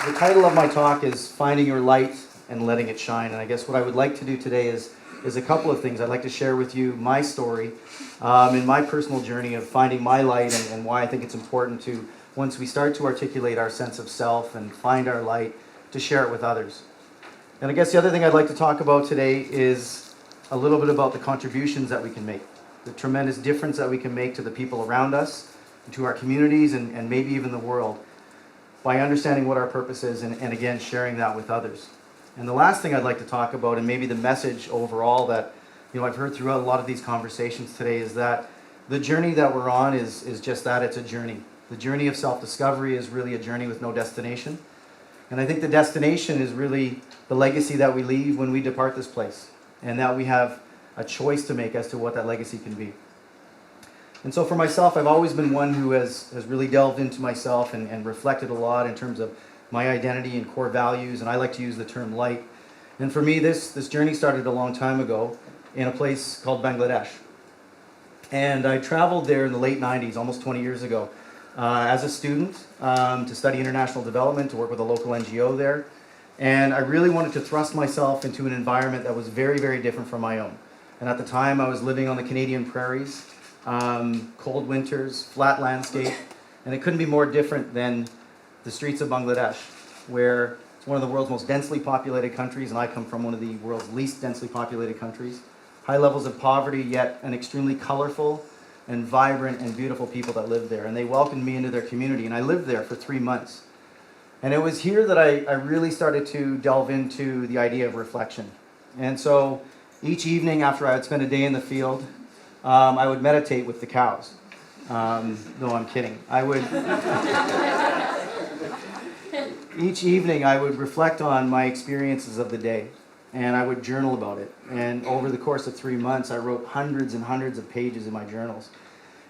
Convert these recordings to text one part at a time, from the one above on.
The title of my talk is Finding Your Light and Letting It Shine. And I guess what I would like to do today is a couple of things. I'd like to share with you my story and my personal journey of finding my light and why I think it's important to, once we start to articulate our sense of self and find our light, to share it with others. And I guess the other thing I'd like to talk about today is a little bit about the contributions that we can make, the tremendous difference that we can make to the people around us, to our communities, and maybe even the world, by understanding what our purpose is and again, sharing that with others. And the last thing I'd like to talk about, and maybe the message overall that I've heard throughout a lot of these conversations today, is that the journey that we're on is just that, it's a journey. The journey of self-discovery is really a journey with no destination. And I think the destination is really the legacy that we leave when we depart this place, and that we have a choice to make as to what that legacy can be. And so for myself, I've always been one who has really delved into myself and reflected a lot in terms of my identity and core values, and I like to use the term light. And for me, this journey started a long time ago in a place called Bangladesh. And I traveled there in the late 90s, almost 20 years ago, as a student to study international development, to work with a local NGO there. And I really wanted to thrust myself into an environment that was very, very different from my own. And at the time, I was living on the Canadian prairies, cold winters, flat landscape, and it couldn't be more different than the streets of Bangladesh, where it's one of the world's most densely populated countries, and I come from one of the world's least densely populated countries. High levels of poverty, yet an extremely colorful and vibrant and beautiful people that live there. And they welcomed me into their community, and I lived there for 3 months. And it was here that I really started to delve into the idea of reflection. And so each evening after I would spend a day in the field, I would meditate with the cows. No, I'm kidding. Each evening I would reflect on my experiences of the day, and I would journal about it. And over the course of 3 months, I wrote hundreds and hundreds of pages in my journals.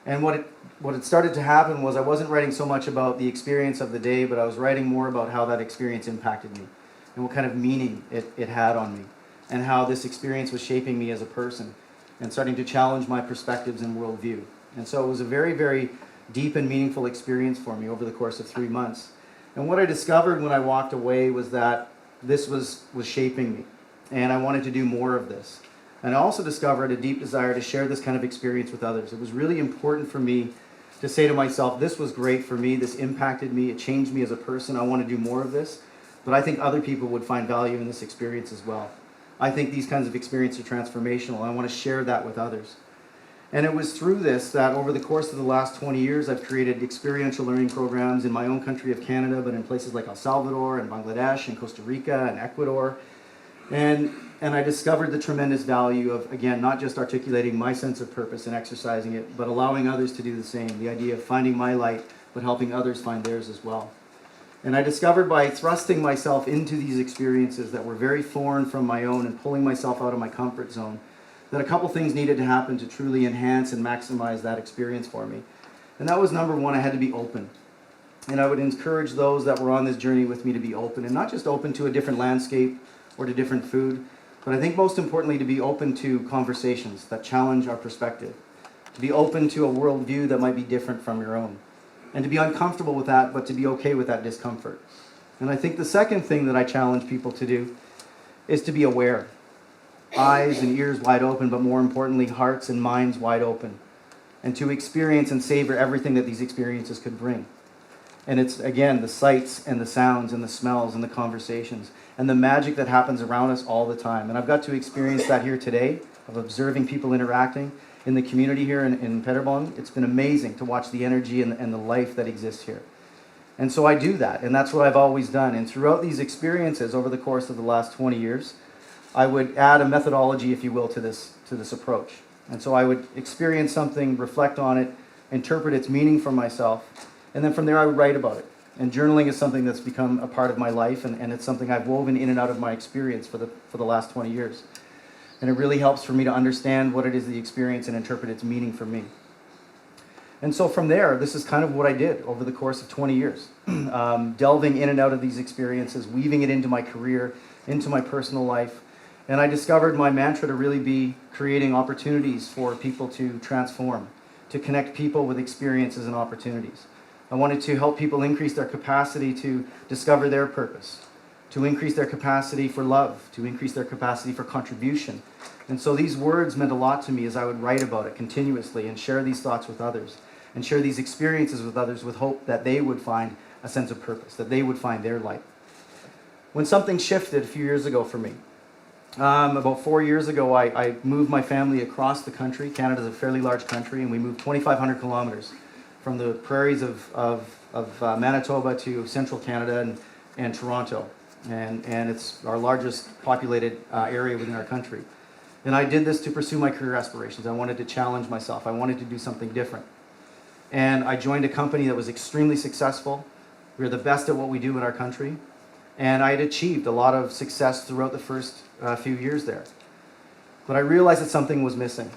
And what had started to happen was I wasn't writing so much about the experience of the day, but I was writing more about how that experience impacted me and what kind of meaning it had on me, and how this experience was shaping me as a person and starting to challenge my perspectives and worldview. And so it was a very, very deep and meaningful experience for me over the course of 3 months. And what I discovered when I walked away was that this was shaping me, and I wanted to do more of this. And I also discovered a deep desire to share this kind of experience with others. It was really important for me to say to myself, this was great for me, this impacted me, it changed me as a person, I want to do more of this, but I think other people would find value in this experience as well. I think these kinds of experiences are transformational. I want to share that with others. And it was through this that over the course of the last 20 years, I've created experiential learning programs in my own country of Canada, but in places like El Salvador and Bangladesh and Costa Rica and Ecuador. And I discovered the tremendous value of, again, not just articulating my sense of purpose and exercising it, but allowing others to do the same. The idea of finding my light, but helping others find theirs as well. And I discovered by thrusting myself into these experiences that were very foreign from my own and pulling myself out of my comfort zone, that a couple things needed to happen to truly enhance and maximize that experience for me. And that was number one, I had to be open. And I would encourage those that were on this journey with me to be open, and not just open to a different landscape or to different food, but I think most importantly to be open to conversations that challenge our perspective, to be open to a worldview that might be different from your own, and to be uncomfortable with that, but to be okay with that discomfort. And I think the second thing that I challenge people to do is to be aware. Eyes and ears wide open, but more importantly, hearts and minds wide open. And to experience and savor everything that these experiences could bring. And it's, again, the sights and the sounds and the smells and the conversations and the magic that happens around us all the time. And I've got to experience that here today, of observing people interacting in the community here in Paderborn. It's been amazing to watch the energy and the life that exists here. And so I do that, and that's what I've always done. And throughout these experiences over the course of the last 20 years, I would add a methodology, if you will, to this approach. And so I would experience something, reflect on it, interpret its meaning for myself, and then from there I would write about it. And journaling is something that's become a part of my life, and it's something I've woven in and out of my experience for the last 20 years. And it really helps for me to understand what it is the experience and interpret its meaning for me. And so from there, this is kind of what I did over the course of 20 years. Delving in and out of these experiences, weaving it into my career, into my personal life. And I discovered my mantra to really be creating opportunities for people to transform, to connect people with experiences and opportunities. I wanted to help people increase their capacity to discover their purpose, to increase their capacity for love, to increase their capacity for contribution. And so these words meant a lot to me as I would write about it continuously and share these thoughts with others and share these experiences with others with hope that they would find a sense of purpose, that they would find their light. When something shifted a few years ago for me, about 4 years ago, I moved my family across the country. Canada's a fairly large country, and we moved 2,500 kilometers from the prairies of Manitoba to central Canada and Toronto. And it's our largest populated area within our country. And I did this to pursue my career aspirations. I wanted to challenge myself. I wanted to do something different. And I joined a company that was extremely successful. We were the best at what we do in our country. And I had achieved a lot of success throughout the first few years there. But I realized that something was missing.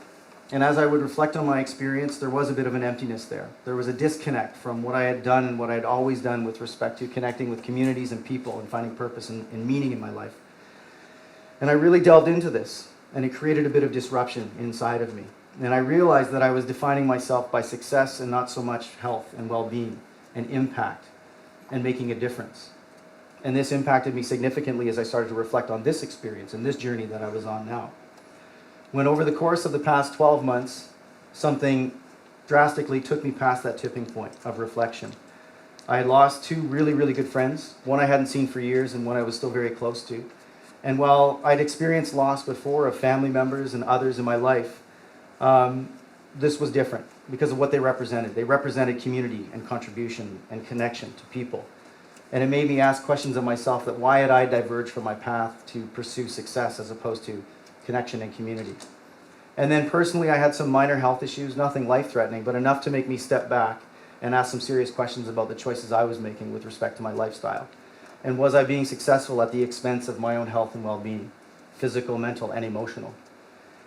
And as I would reflect on my experience, there was a bit of an emptiness there. There was a disconnect from what I had done and what I had always done with respect to connecting with communities and people and finding purpose and meaning in my life. And I really delved into this, and it created a bit of disruption inside of me. And I realized that I was defining myself by success and not so much health and well-being and impact and making a difference. And this impacted me significantly as I started to reflect on this experience and this journey that I was on now. When over the course of the past 12 months, something drastically took me past that tipping point of reflection. I had lost two really, really good friends, one I hadn't seen for years and one I was still very close to. And while I'd experienced loss before of family members and others in my life, this was different because of what they represented. They represented community and contribution and connection to people. And it made me ask questions of myself that why had I diverged from my path to pursue success as opposed to connection and community. And then personally, I had some minor health issues, nothing life-threatening, but enough to make me step back and ask some serious questions about the choices I was making with respect to my lifestyle. And was I being successful at the expense of my own health and well-being, physical, mental, and emotional?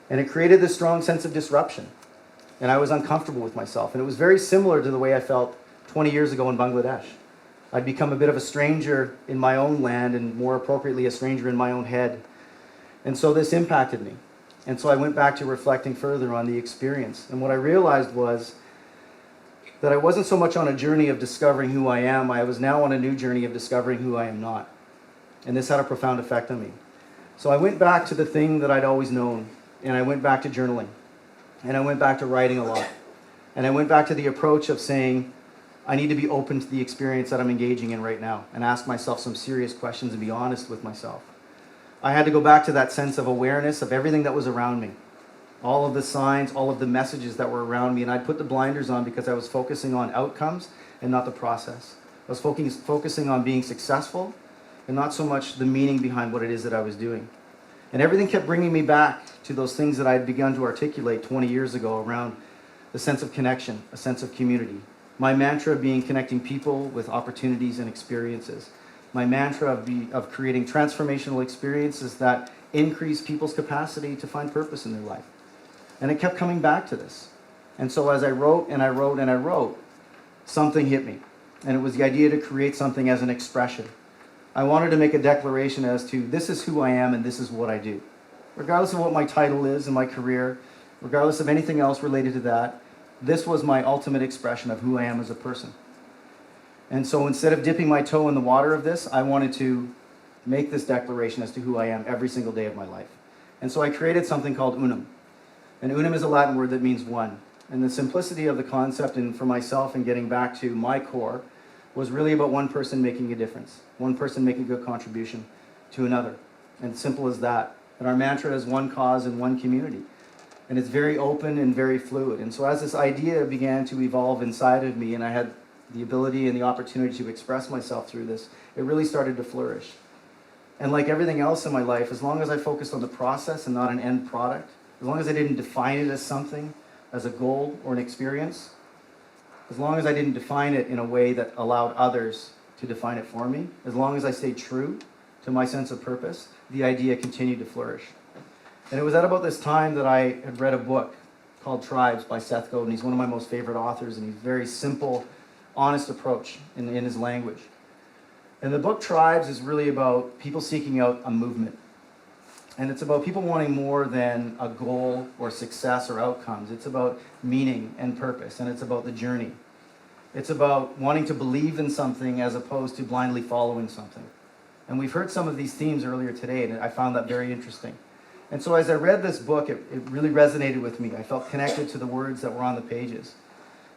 And it created this strong sense of disruption. And I was uncomfortable with myself. And it was very similar to the way I felt 20 years ago in Bangladesh. I'd become a bit of a stranger in my own land and more appropriately a stranger in my own head. And so this impacted me. And so I went back to reflecting further on the experience. And what I realized was that I wasn't so much on a journey of discovering who I am, I was now on a new journey of discovering who I am not. And this had a profound effect on me. So I went back to the thing that I'd always known, and I went back to journaling. And I went back to writing a lot. And I went back to the approach of saying, I need to be open to the experience that I'm engaging in right now and ask myself some serious questions and be honest with myself. I had to go back to that sense of awareness of everything that was around me. All of the signs, all of the messages that were around me, and I'd put the blinders on because I was focusing on outcomes and not the process. I was focusing on being successful and not so much the meaning behind what it is that I was doing. And everything kept bringing me back to those things that I had begun to articulate 20 years ago around the sense of connection, a sense of community. My mantra being connecting people with opportunities and experiences. My mantra of creating transformational experiences that increase people's capacity to find purpose in their life. And it kept coming back to this. And so as I wrote and I wrote and I wrote, something hit me. And it was the idea to create something as an expression. I wanted to make a declaration as to this is who I am and this is what I do. Regardless of what my title is in my career, regardless of anything else related to that, this was my ultimate expression of who I am as a person. And so instead of dipping my toe in the water of this, I wanted to make this declaration as to who I am every single day of my life. And so I created something called Unum. And Unum is a Latin word that means one. And the simplicity of the concept, and for myself and getting back to my core, was really about one person making a difference. One person making a good contribution to another. And simple as that. And our mantra is one cause and one community. And it's very open and very fluid. And so as this idea began to evolve inside of me, and I had the ability and the opportunity to express myself through this, it really started to flourish. And like everything else in my life, as long as I focused on the process and not an end product, as long as I didn't define it as something, as a goal or an experience, as long as I didn't define it in a way that allowed others to define it for me, as long as I stayed true to my sense of purpose, the idea continued to flourish. And it was at about this time that I had read a book called Tribes by Seth Godin. He's one of my most favorite authors, and he's very simple, honest approach in his language. And the book Tribes is really about people seeking out a movement. And it's about people wanting more than a goal or success or outcomes. It's about meaning and purpose, and it's about the journey. It's about wanting to believe in something as opposed to blindly following something. And we've heard some of these themes earlier today, and I found that very interesting. And so as I read this book, it really resonated with me. I felt connected to the words that were on the pages.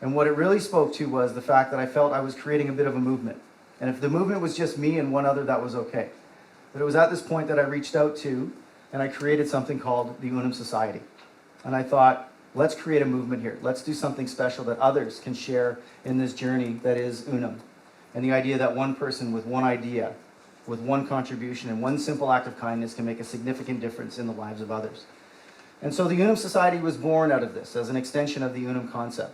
And what it really spoke to was the fact that I felt I was creating a bit of a movement. And if the movement was just me and one other, that was okay. But it was at this point that I reached out to, and I created something called the Munem Society. And I thought, let's create a movement here. Let's do something special that others can share in this journey that is Munem. And the idea that one person with one idea, with one contribution and one simple act of kindness can make a significant difference in the lives of others. And so the Munem Society was born out of this as an extension of the Munem concept.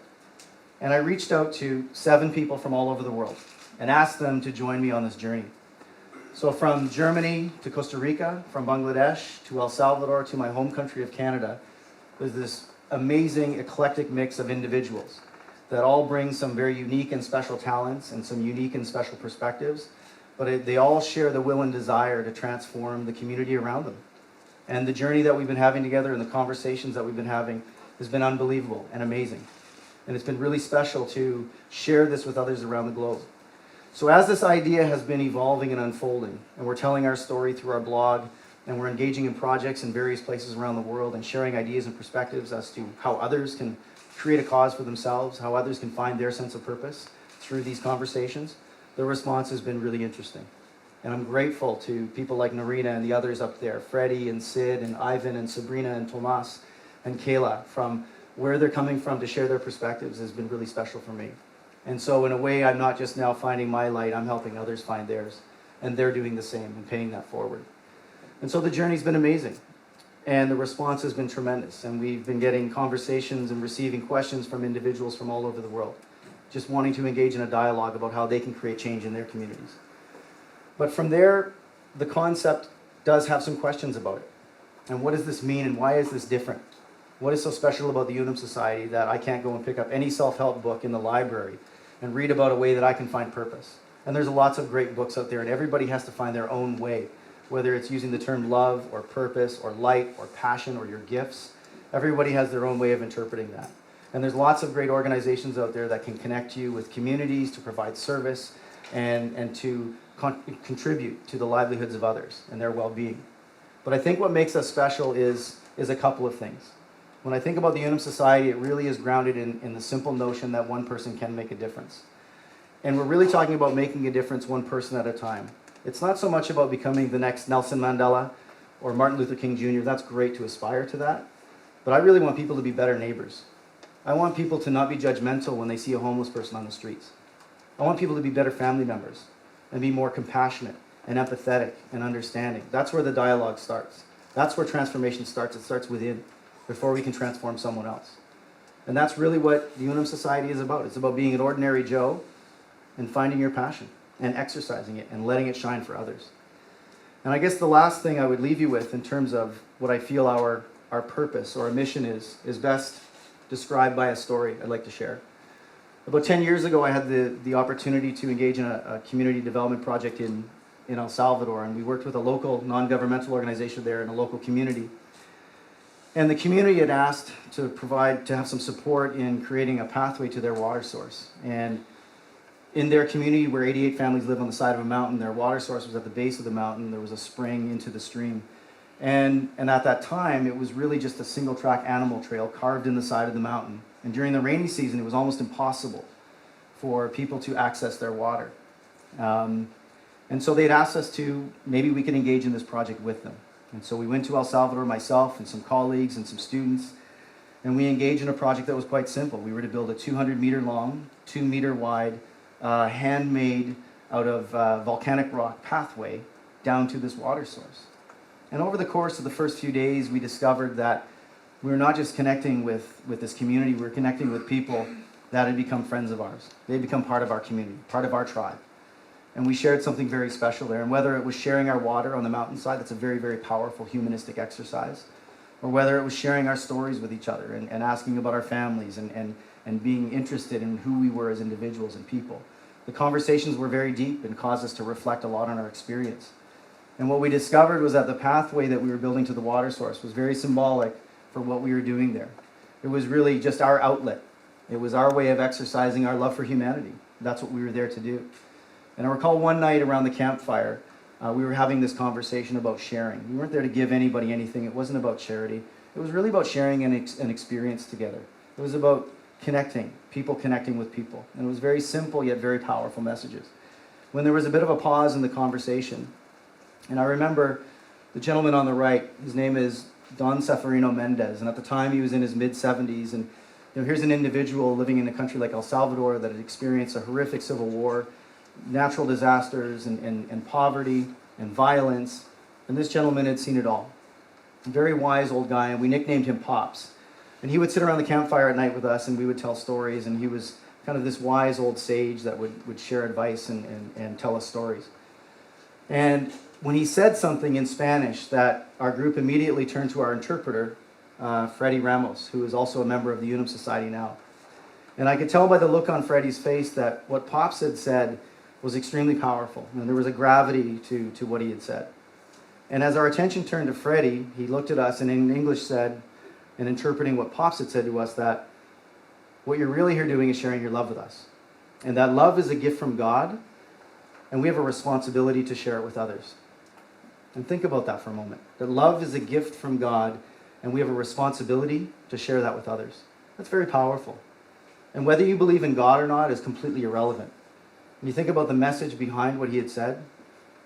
And I reached out to 7 people from all over the world and asked them to join me on this journey. So from Germany to Costa Rica, from Bangladesh to El Salvador to my home country of Canada, there's this amazing eclectic mix of individuals that all bring some very unique and special talents and some unique and special perspectives, but they all share the will and desire to transform the community around them. And the journey that we've been having together and the conversations that we've been having has been unbelievable and amazing. And it's been really special to share this with others around the globe. So as this idea has been evolving and unfolding, and we're telling our story through our blog, and we're engaging in projects in various places around the world and sharing ideas and perspectives as to how others can create a cause for themselves, how others can find their sense of purpose through these conversations, the response has been really interesting. And I'm grateful to people like Narina and the others up there, Freddie and Sid and Ivan and Sabrina and Tomas and Kayla, from where they're coming from to share their perspectives has been really special for me. And so in a way, I'm not just now finding my light, I'm helping others find theirs. And they're doing the same and paying that forward. And so the journey's been amazing. And the response has been tremendous. And we've been getting conversations and receiving questions from individuals from all over the world, just wanting to engage in a dialogue about how they can create change in their communities. But from there, the concept does have some questions about it. And what does this mean and why is this different? What is so special about the Munem Society that I can't go and pick up any self-help book in the library and read about a way that I can find purpose? And there's lots of great books out there, and everybody has to find their own way, whether it's using the term love or purpose or light or passion or your gifts. Everybody has their own way of interpreting that. And there's lots of great organizations out there that can connect you with communities to provide service and to contribute to the livelihoods of others and their well-being. But I think what makes us special is a couple of things. When I think about the Munem Society, it really is grounded in the simple notion that one person can make a difference. And we're really talking about making a difference one person at a time. It's not so much about becoming the next Nelson Mandela or Martin Luther King Jr. That's great to aspire to that. But I really want people to be better neighbors. I want people to not be judgmental when they see a homeless person on the streets. I want people to be better family members and be more compassionate and empathetic and understanding. That's where the dialogue starts. That's where transformation starts. It starts within before we can transform someone else. And that's really what the Munem Society is about. It's about being an ordinary Joe and finding your passion and exercising it and letting it shine for others. And I guess the last thing I would leave you with in terms of what I feel our purpose or our mission is best described by a story I'd like to share. About 10 years ago, I had the opportunity to engage in a community development project in El Salvador, and we worked with a local non-governmental organization there in a local community. And the community had asked to have some support in creating a pathway to their water source. And in their community, where 88 families live on the side of a mountain, their water source was at the base of the mountain. There was a spring into the stream. And at that time, it was really just a single-track animal trail carved in the side of the mountain. And during the rainy season, it was almost impossible for people to access their water. And so they'd asked us to, maybe we could engage in this project with them. And so we went to El Salvador, myself and some colleagues and some students, and we engaged in a project that was quite simple. We were to build a 200-meter long, 2-meter wide, handmade out of volcanic rock pathway down to this water source. And over the course of the first few days, we discovered that we were not just connecting with this community, we were connecting with people that had become friends of ours. They had become part of our community, part of our tribe. And we shared something very special there. And whether it was sharing our water on the mountainside, that's a very, very powerful humanistic exercise, or whether it was sharing our stories with each other and asking about our families and being interested in who we were as individuals and people. The conversations were very deep and caused us to reflect a lot on our experience. And what we discovered was that the pathway that we were building to the water source was very symbolic for what we were doing there. It was really just our outlet It was our way of exercising our love for humanity. That's what we were there to do. And I recall one night around the campfire, we were having this conversation about sharing. We weren't there to give anybody anything. It wasn't about charity. It was really about sharing an experience together. It was about connecting, people connecting with people. And it was very simple yet very powerful messages. When there was a bit of a pause in the conversation, and I remember the gentleman on the right, his name is Don Seferino Mendez, and at the time he was in his mid-70s, and here's an individual living in a country like El Salvador that had experienced a horrific civil war, natural disasters, and poverty, and violence, and this gentleman had seen it all. A very wise old guy, and we nicknamed him Pops. And he would sit around the campfire at night with us, and we would tell stories, and he was kind of this wise old sage that would share advice and tell us stories. And when he said something in Spanish, that our group immediately turned to our interpreter, Freddie Ramos, who is also a member of the Unum Society now. And I could tell by the look on Freddie's face that what Pops had said was extremely powerful, and there was a gravity to what he had said. And as our attention turned to Freddie, he looked at us and in English said, and interpreting what Pops had said to us, that what you're really here doing is sharing your love with us. And that love is a gift from God, and we have a responsibility to share it with others. And think about that for a moment. That love is a gift from God, and we have a responsibility to share that with others. That's very powerful. And whether you believe in God or not is completely irrelevant. When you think about the message behind what he had said,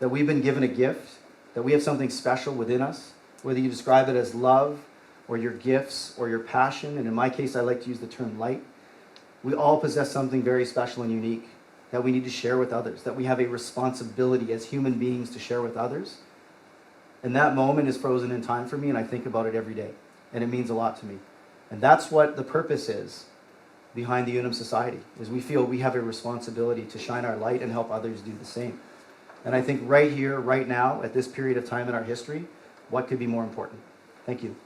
that we've been given a gift, that we have something special within us, whether you describe it as love, or your gifts, or your passion, and in my case I like to use the term light, we all possess something very special and unique that we need to share with others, that we have a responsibility as human beings to share with others. And that moment is frozen in time for me, and I think about it every day, and it means a lot to me. And that's what the purpose is behind the Unum Society, is we feel we have a responsibility to shine our light and help others do the same. And I think right here, right now, at this period of time in our history, what could be more important? Thank you.